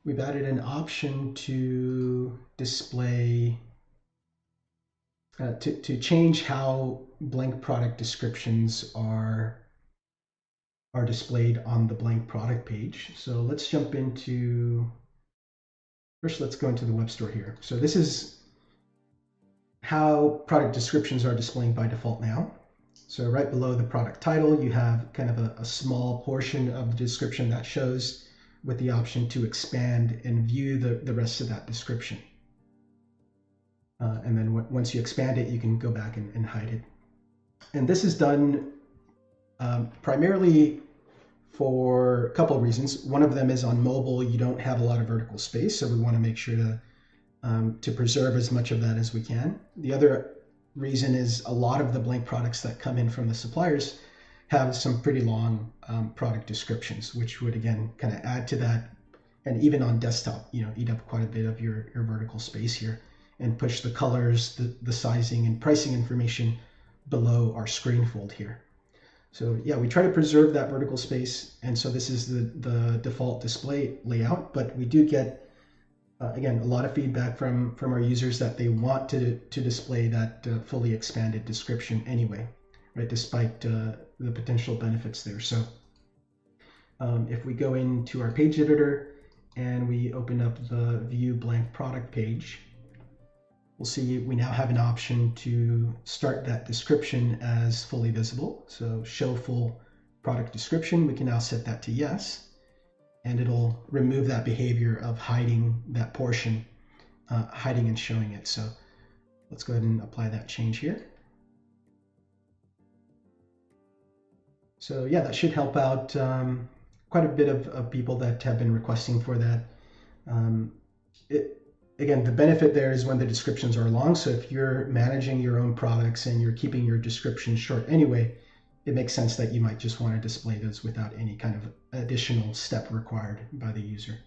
we've added an option to display, to change how blank product descriptions are displayed on the blank product page. So let's jump into, first let's go into the web store here. So this is how product descriptions are displaying by default now. So right below the product title, you have kind of a small portion of the description that shows, with the option to expand and view the rest of that description. And then once you expand it, you can go back and hide it. And this is done primarily for a couple of reasons. One of them is on mobile, you don't have a lot of vertical space, so we want to make sure to preserve as much of that as we can. The other reason is a lot of the blank products that come in from the suppliers have some pretty long product descriptions, which would again kind of add to that, and even on desktop, eat up quite a bit of your vertical space here, and push the colors, the sizing, and pricing information below our screen fold here. So yeah, we try to preserve that vertical space, and so this is the default display layout, but we do get, again, a lot of feedback from our users that they want to display that fully expanded description anyway, right, despite the potential benefits there. So if we go into our page editor and we open up the View Blank Product page, we'll see we now have an option to start that description as fully visible. So show full product description, we can now set that to yes, and it'll remove that behavior of hiding that portion, hiding and showing it. So let's go ahead and apply that change here. So yeah, that should help out quite a bit of people that have been requesting for that. Again, the benefit there is when the descriptions are long. So if you're managing your own products and you're keeping your descriptions short anyway, it makes sense that you might just want to display those without any kind of additional step required by the user.